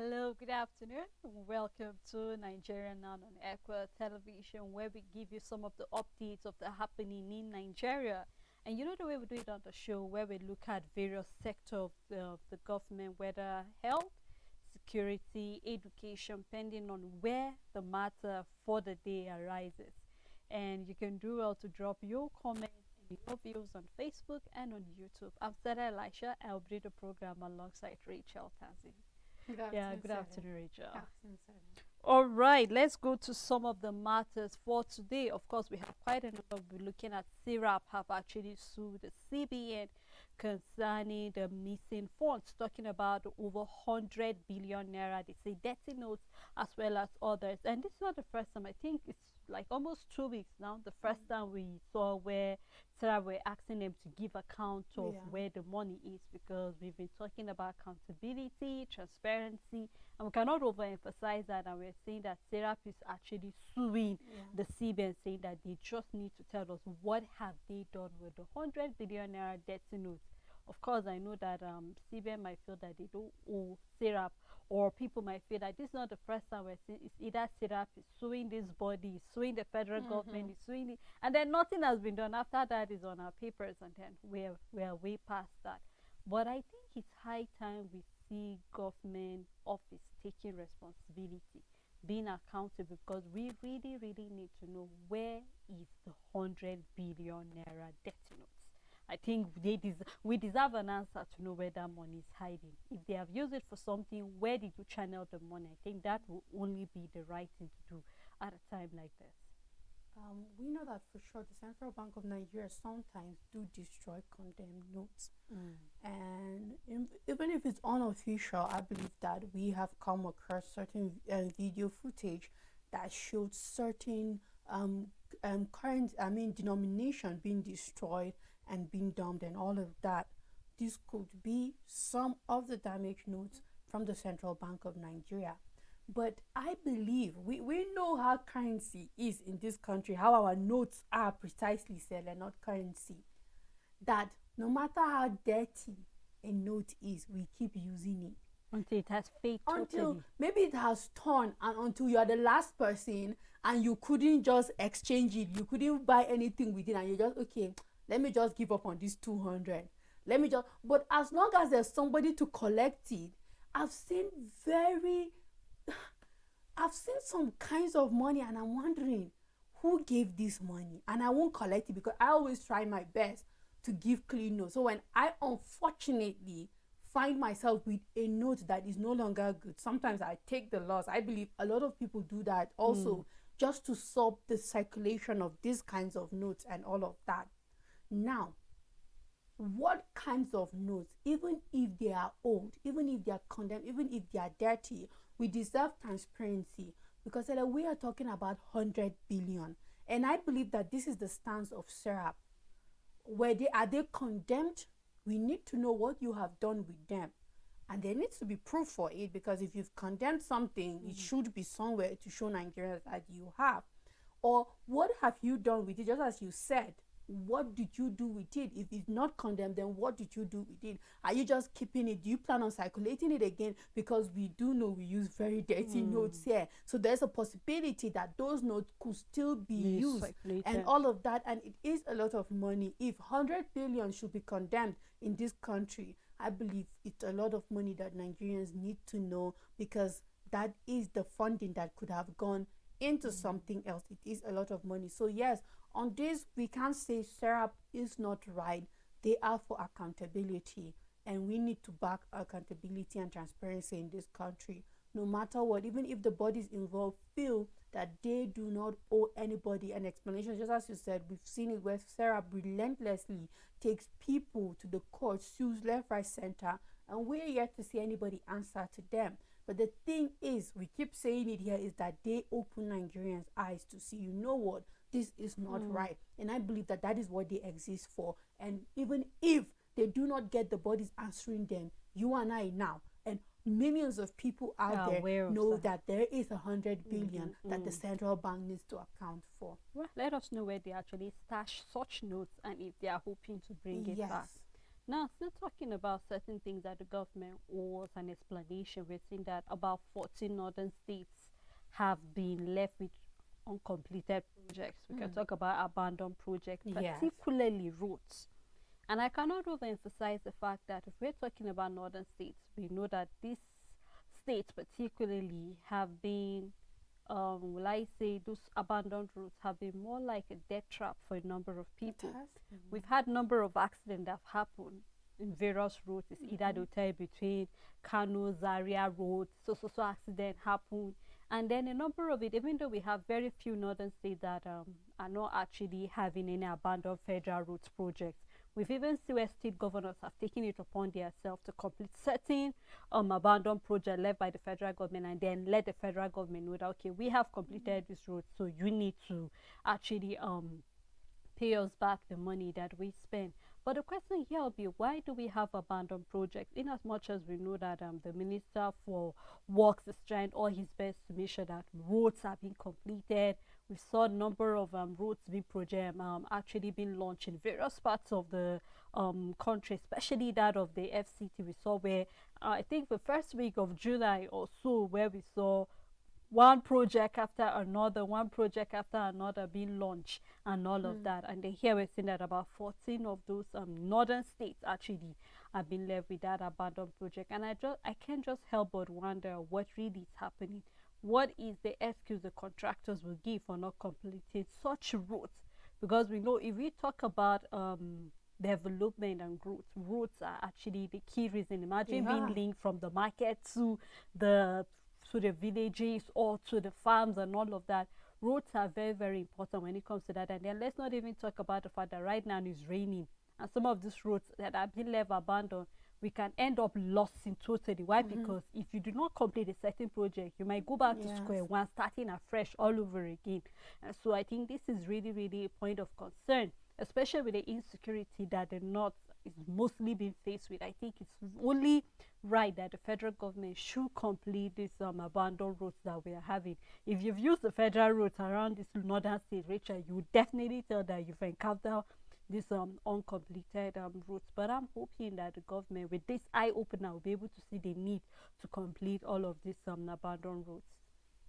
Hello, good afternoon. Welcome to Nigeria Now on Equa Television, where we give you some of the updates of the happening in Nigeria. And you know the way we do it on the show, where we look at various sectors of the government, whether health, security, education, depending on where the matter for the day arises. And you can do well to drop your comments and your views on Facebook and on YouTube. I'm Sarah Elisha. I'll be the program alongside Rachel Tanzi. Good Yeah, afternoon, good Sarah. afternoon, Rachel. Afternoon, Sarah. All right, let's go to some of the matters for today. Of course, we have quite a number. We're looking at Syrup have actually sued the CBN concerning the missing funds, talking about over 100 billion naira. They say dirty notes as well as others. And this is not the first time. I think it's like almost 2 weeks now. The first time we saw where Sarah were asking them to give account of Yeah. where the money is, because we've been talking about accountability, transparency, and we cannot overemphasize that. And we're saying that Serap is actually suing Yeah. the CBN, saying that they just need to tell us what have they done with the 100 billion naira debt notes. Of course, I know that CBN might feel that they don't owe Serap, or people might feel that this is not the first time we're seeing. It's either Serap is suing this body, is suing the federal government, is suing it, and then nothing has been done. After that is on our papers, and then we're way past that. But I think it's high time we see government office taking responsibility, being accountable, because we really, really need to know where is the 100 billion naira debt notes. I think we deserve an answer to know where that money is hiding. If they have used it for something, where did you channel the money? I think that will only be the right thing to do at a time like this. We know that for sure the Central Bank of Nigeria sometimes do destroy condemned notes. And even if it's unofficial, I believe that we have come across certain video footage that showed certain current, denomination being destroyed and being dumped and all of that. This could be some of the damaged notes from the Central Bank of Nigeria. But I believe we know how currency is in this country, how our notes are precisely said and not currency. That no matter how dirty a note is, we keep using it Until it has fade until totally. maybe it has torn, and until you are the last person and you couldn't just exchange it, you couldn't buy anything with it, and you just, okay, let me just give up on this 200, let me just, but as long as there's somebody to collect it. I've seen very I've seen some kinds of money, and I'm wondering who gave this money. And I won't collect it because I always try my best to give clean notes. So when I unfortunately find myself with a note that is no longer good, sometimes I take the loss. I believe a lot of people do that also, just to stop the circulation of these kinds of notes and all of that. Now, what kinds of notes, even if they are old, even if they are condemned, even if they are dirty, we deserve transparency, because we are talking about 100 billion. And I believe that this is the stance of Serap. Where they are they condemned, we need to know what you have done with them. And there needs to be proof for it, because if you've condemned something, it should be somewhere to show Nigerians that you have. Or what have you done with it? Just as you said, what did you do with it? If it's not condemned, then what did you do with it? Are you just keeping it? Do you plan on circulating it again? Because we do know we use very dirty notes here, so there's a possibility that those notes could still be used and all of that. And it is a lot of money. If 100 billion should be condemned in this country, I believe it's a lot of money that Nigerians need to know, because that is the funding that could have gone into something else. It is a lot of money. So yes, on this we can't say Serap is not right. They are for accountability, and we need to back accountability and transparency in this country, no matter what. Even if the bodies involved feel that they do not owe anybody an explanation, just as you said, we've seen it where Serap relentlessly takes people to the court, sues left, right, center, and we're yet to see anybody answer to them. But the thing is, we keep saying it here, is that they open Nigerians' eyes to see, you know what, this is not right. And I believe that that is what they exist for. And even if they do not get the bodies answering them, you and I now, and millions of people out there know that there is 100 billion that the central bank needs to account for. Well, let us know where they actually stash such notes and if they are hoping to bring it back. Yes. Now, still talking about certain things that the government owes an explanation, we're seeing that about 14 northern states have been left with uncompleted projects. We can talk about abandoned projects, Yes. particularly roads. And I cannot overemphasize the fact that if we're talking about northern states, we know that these states particularly have been, will I say, those abandoned roads have been more like a death trap for a number of people. We've had number of accidents that have happened in various roads. It's either they'll tell you between Kano, Zaria Road, so accident happened. And then a number of it, even though we have very few northern states that are not actually having any abandoned federal roads projects, we've even seen where state governors have taken it upon themselves to complete certain abandoned project left by the federal government, and then let the federal government know that, okay, we have completed this road, so you need to actually pay us back the money that we spend. But the question here will be, why do we have abandoned projects? In as much as we know that the Minister for Works is trying all his best to make sure that roads are being completed. We saw a number of roads being project actually being launched in various parts of the country, especially that of the FCT. We saw where I think the first week of July or so, where we saw one project after another, one project after another being launched and all of that. And then here we're seeing that about 14 of those northern states actually have been left with that abandoned project. And I can't just help but wonder what really is happening. What is the excuse the contractors will give for not completing such roads? Because we know if we talk about development and growth, roads are actually the key reason. Imagine being linked from the market the to the villages or to the farms and all of that. Roads are very, very important when it comes to that. And then let's not even talk about the fact that right now it's raining, and some of these roads that have been left abandoned, we can end up losing totally. Why? Because if you do not complete a certain project, you might go back to square one, starting afresh all over again. And so I think this is really, really a point of concern, especially with the insecurity that the North is mostly being faced with. I think it's only right that the federal government should complete these abandoned roads that we are having. If you've used the federal roads around this northern state, Rachel, you would definitely tell that you've encountered these uncompleted roads. But I'm hoping that the government, with this eye opener, will be able to see the need to complete all of these abandoned roads.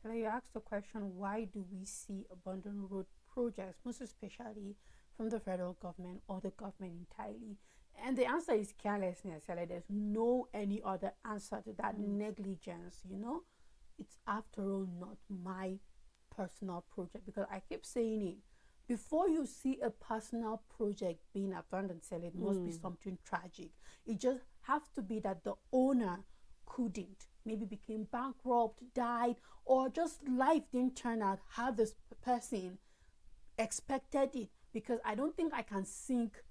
So you asked the question, why do we see abandoned road projects, most especially from the federal government or the government entirely? And the answer is carelessness. Like, there's no any other answer to that. Negligence, it's after all not my personal project, because I keep saying it. Before you see a personal project being abandoned, it must be something tragic. It just has to be that the owner couldn't, maybe became bankrupt, died, or just life didn't turn out how this person expected it. Because I don't think I can sink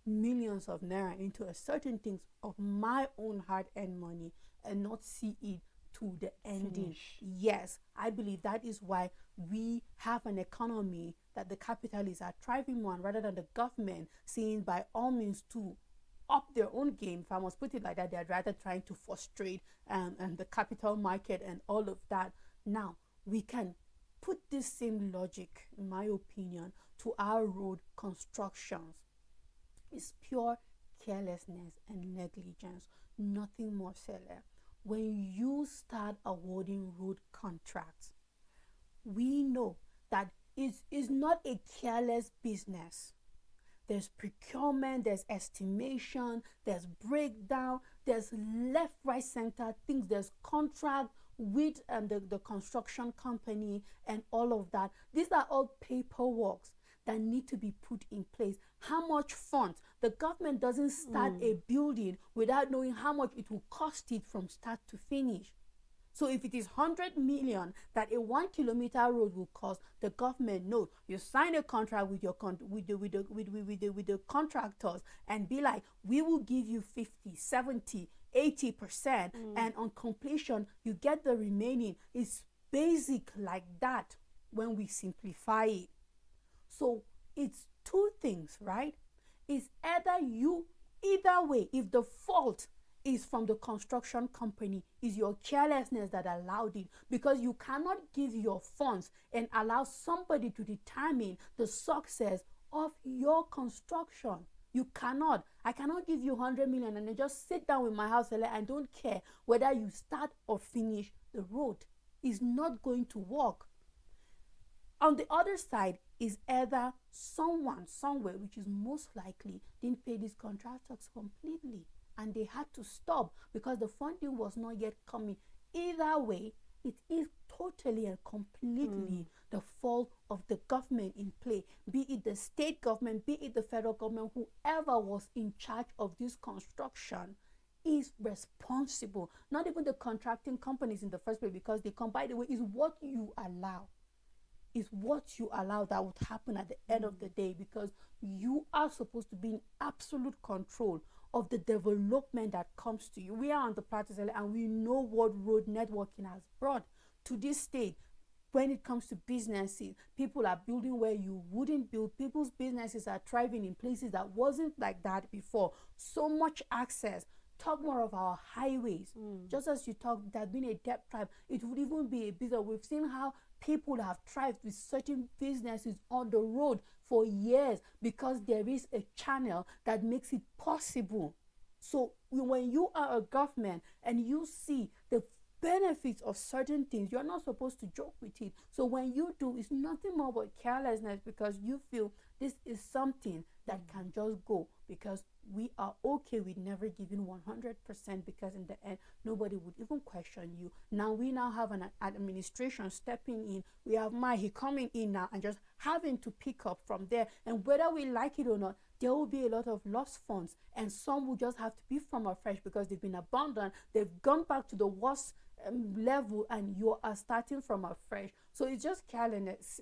millions of naira into a certain things of my own hard-earned money and not see it to the ending. Yes, I believe that is why we have an economy that the capitalists are thriving on, rather than the government seeing by all means to up their own game. If I must put it like that, they're rather trying to frustrate and the capital market and all of that. Now we can put this same logic, in my opinion, to our road constructions. It's pure carelessness and negligence, nothing more, Sele. When you start awarding road contracts, we know that it is not a careless business. There's procurement, there's estimation, there's breakdown, there's left, right, center things, there's contract with the construction company and all of that. These are all paperwork that need to be put in place. How much funds? The government doesn't start a building without knowing how much it will cost it from start to finish. So if it is 100 million that a 1 kilometer road will cost, the government knows. You sign a contract with your with the contractors and be like, we will give you 50, 70, 80%, and on completion you get the remaining. It's basic like that when we simplify it. So it's two things, right? It's either way, if the fault is from the construction company, is your carelessness that allowed it, because you cannot give your funds and allow somebody to determine the success of your construction. You cannot. I cannot give you 100 million and then just sit down with my house and don't care whether you start or finish the road. It's not going to work. On the other side is either someone somewhere, which is most likely, didn't pay these contractors completely and they had to stop because the funding was not yet coming. Either way, it is totally and completely the fault of the government in play, be it the state government, be it the federal government, whoever was in charge of this construction is responsible. Not even the contracting companies in the first place, because they come, by the way, is what you allow. Is what you allow that would happen at the end of the day, because you are supposed to be in absolute control of the development that comes to you. We are on the plateau and we know what road networking has brought to this state. When it comes to businesses, people are building where you wouldn't build. People's businesses are thriving in places that wasn't like that before. So much access. Talk more of our highways. Just as you talk, there's been a debt tribe. It would even be a business. We've seen how people have thrived with certain businesses on the road for years because there is a channel that makes it possible. So when you are a government and you see the benefits of certain things, you're not supposed to joke with it. So when you do, it's nothing more but carelessness, because you feel this is something that can just go, because we are okay with never giving 100%, because in the end nobody would even question you. Now we have an administration stepping in. We have Mahi coming in now and just having to pick up from there, and whether we like it or not, there will be a lot of lost funds, and some will just have to be from afresh because they've been abandoned, they've gone back to the worst level, and you are starting from afresh. So it's just carelessness,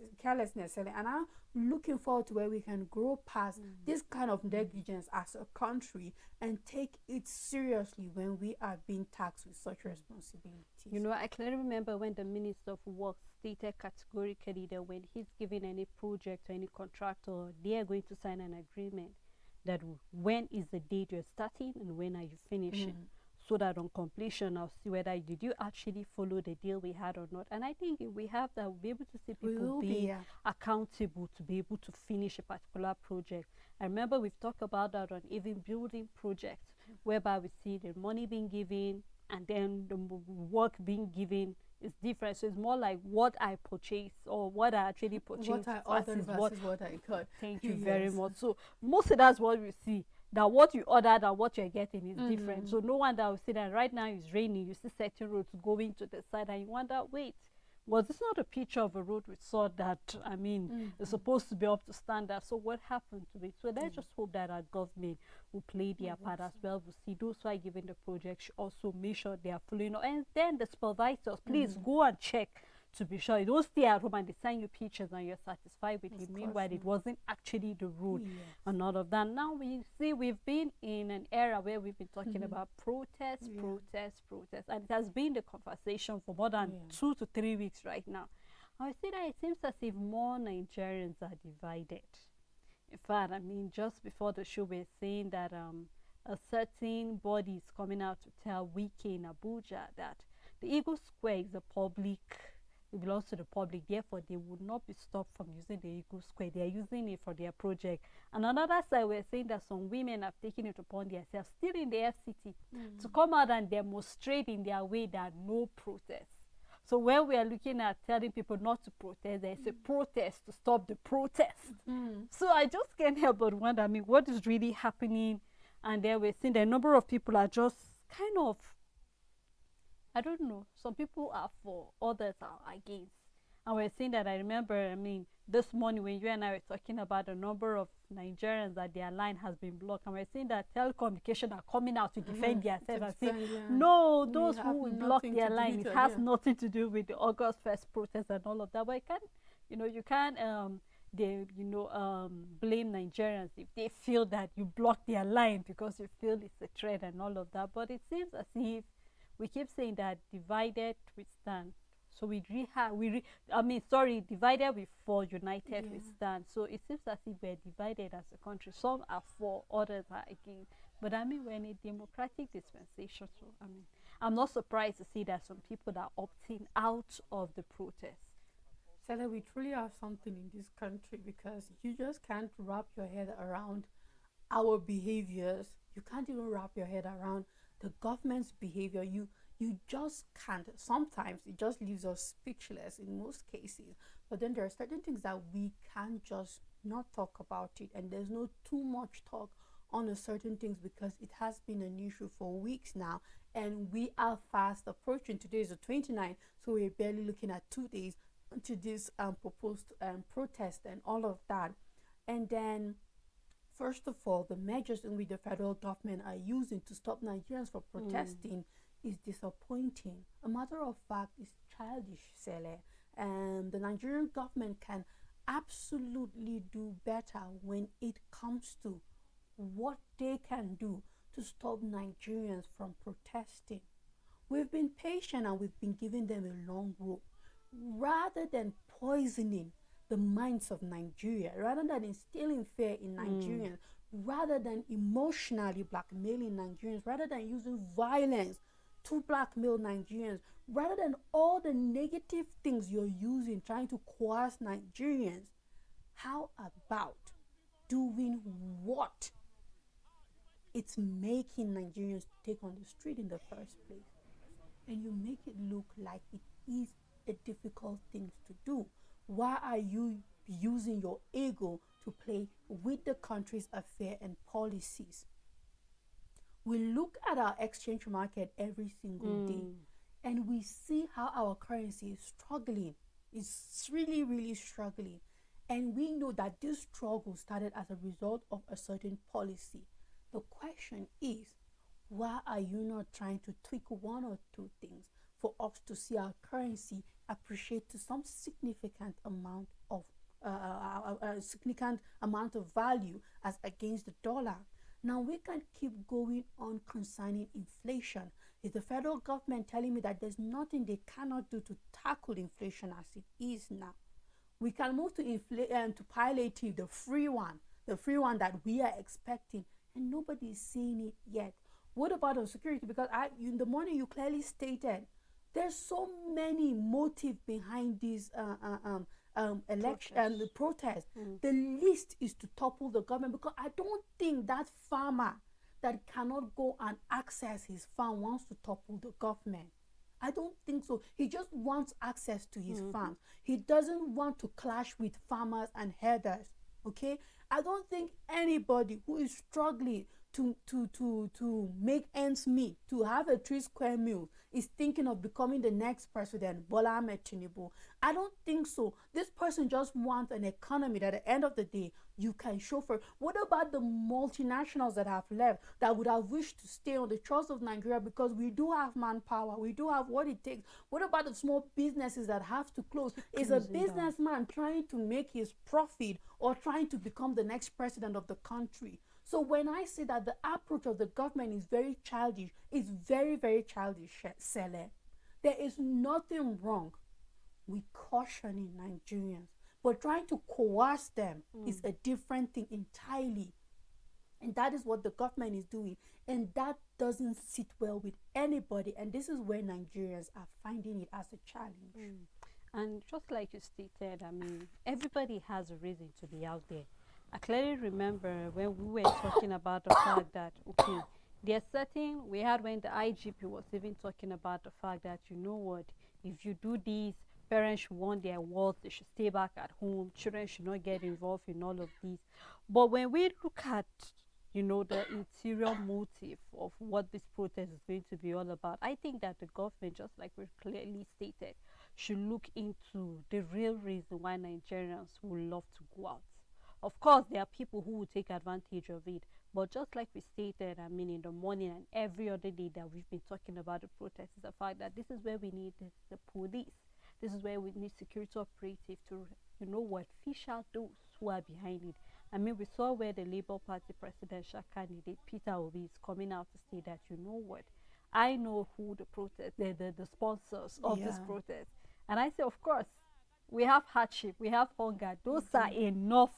and I'm looking forward to where we can grow past this kind of negligence as a country and take it seriously when we are being taxed with such responsibilities. You know, I clearly remember when the Minister of Work stated categorically that when he's giving any project to any contractor, they are going to sign an agreement that when is the date you're starting and when are you finishing. So that on completion, I'll see whether did you actually follow the deal we had or not. And I think if we have that, we'll be able to see people being accountable to be able to finish a particular project. I remember we've talked about that on even building projects, whereby we see the money being given and then the work being given is different. So it's more like what I purchased or what I actually purchased. What I ordered versus what I got. Thank you very much. So mostly that's what we see. That what you ordered and what you're getting is different. So no one that will say that right now it's raining, you see certain roads going to the side and you wonder, wait, was this not a picture of a road we saw that, I mean, it's supposed to be up to standard? So what happened to it? So let's just hope that our government will play their part as well. We'll see those who are giving the project should also make sure they are following up. And then the supervisors, please go and check to be sure you don't stay at home and they send you pictures and you're satisfied with it. Meanwhile, it wasn't actually the road and all of that. Now we see we've been in an era where we've been talking about protests, and it has been the conversation for more than 2 to 3 weeks right now. I see that it seems as if more Nigerians are divided. In fact, I mean, just before the show, we're saying that a certain body is coming out to tell Wike in Abuja that the Eagle Square is a public. It belongs to the public, therefore they would not be stopped from using the Eagle Square. They are using it for their project. And on the other side, we're saying that some women have taken it upon themselves, still in the FCT, to come out and demonstrate in their way that no protest. So when we are looking at telling people not to protest, there's a protest to stop the protest. So I just can't help but wonder, I mean, what is really happening? And then we're seeing the number of people are just kind of, I don't know. Some people are for, others are against. And we're saying that, I remember, I mean, this morning when you and I were talking about the number of Nigerians that their line has been blocked, and we're saying that telecommunication are coming out to defend themselves and say, no, those who will block their line, it has nothing to do with the August 1st protest and all of that. But you can't blame Nigerians if they feel that you block their line because you feel it's a threat and all of that. But it seems as if we keep saying that divided we stand. So divided we fall, united we stand. So it seems as if we're divided as a country. Some are for, others are against. But I mean, we're in a democratic dispensation. So I mean, I'm not surprised to see that some people are opting out of the protest. Stella, we truly have something in this country, because you just can't wrap your head around our behaviors. You can't even wrap your head around the government's behavior. You just can't. Sometimes it just leaves us speechless in most cases. But then there are certain things that we can't just not talk about it, and there's no too much talk on a certain things because it has been an issue for weeks now, and we are fast approaching. Today is the 29th, so we're barely looking at 2 days to this proposed protest and all of that. And then, first of all, the measures in which the federal government are using to stop Nigerians from protesting is disappointing. A matter of fact, it's childish, Sele. And the Nigerian government can absolutely do better when it comes to what they can do to stop Nigerians from protesting. We've been patient and we've been giving them a long rope. Rather than poisoning the minds of Nigeria, rather than instilling fear in Nigerians, rather than emotionally blackmailing Nigerians, rather than using violence to blackmail Nigerians, rather than all the negative things you're using trying to coerce Nigerians, how about doing what it's making Nigerians take on the street in the first place? And you make it look like it is a difficult thing to do. Why are you using your ego to play with the country's affairs and policies? We look at our exchange market every single day, and we see how our currency is struggling. It's really, really struggling. And we know that this struggle started as a result of a certain policy. The question is, why are you not trying to tweak one or two things for us to see our currency appreciate to some significant amount of value as against the dollar? Now we can keep going on concerning inflation. Is the federal government telling me that there's nothing they cannot do to tackle inflation as it is now? We can move to to palliative, the free one that we are expecting, and nobody is seeing it yet. What about on security? Because in the morning you clearly stated there's so many motives behind this election and the protest. The least is to topple the government, because I don't think that farmer that cannot go and access his farm wants to topple the government. I don't think so. He just wants access to his farms. He doesn't want to clash with farmers and herders. Okay, I don't think anybody who is struggling to make ends meet, to have a 3 square meal, is thinking of becoming the next president, Bola Ahmed Tinubu. I don't think so. This person just wants an economy that at the end of the day you can chauffeur. What about the multinationals that have left, that would have wished to stay on the shores of Nigeria because we do have manpower, we do have what it takes? What about the small businesses that have to close? Is a businessman trying to make his profit or trying to become the next president of the country? So when I say that the approach of the government is very childish, it's very, very childish, Sele. There is nothing wrong with cautioning Nigerians, but trying to coerce them is a different thing entirely. And that is what the government is doing. And that doesn't sit well with anybody. And this is where Nigerians are finding it as a challenge. And just like you stated, I mean, everybody has a reason to be out there. I clearly remember when we were talking about the fact that, okay, there's certain, we had when the IGP was even talking about the fact that, you know what, if you do this, parents should want their wards, they should stay back at home, children should not get involved in all of this. But when we look at, you know, the interior motive of what this protest is going to be all about, I think that the government, just like we clearly stated, should look into the real reason why Nigerians would love to go out. Of course, there are people who will take advantage of it, but just like we stated, I mean, in the morning and every other day that we've been talking about the protests, is the fact that this is where we need the police. This is where we need security operative to, you know what, fish out those who are behind it. I mean, we saw where the Labour Party presidential candidate, Peter Obi, is coming out to say that, you know what, I know who the sponsors of this protest. And I say, of course, we have hardship, we have hunger. Those are enough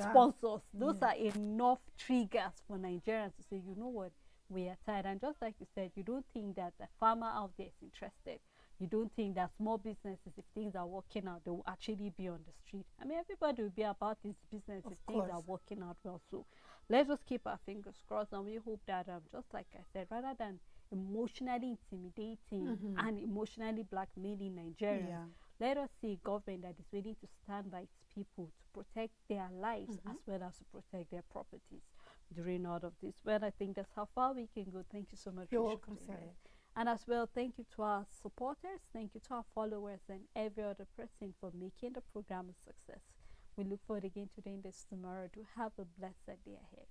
sponsors. Those are enough triggers for Nigerians to say, you know what, we are tired. And just like you said, you don't think that the farmer out there is interested. You don't think that small businesses, if things are working out, they will actually be on the street. I mean, everybody will be about this business if things are working out well. So let's just keep our fingers crossed, and we hope that just like I said, rather than emotionally intimidating and emotionally blackmailing Nigerians, Yeah. let us see a government that is willing to stand by its people to protect their lives as well as to protect their properties during all of this. Well, I think that's how far we can go. Thank you so much. You're Risha, welcome, for doing Sarah. that. And as well, thank you to our supporters, thank you to our followers, and every other person for making the program a success. We look forward again to doing this tomorrow. Do have a blessed day ahead.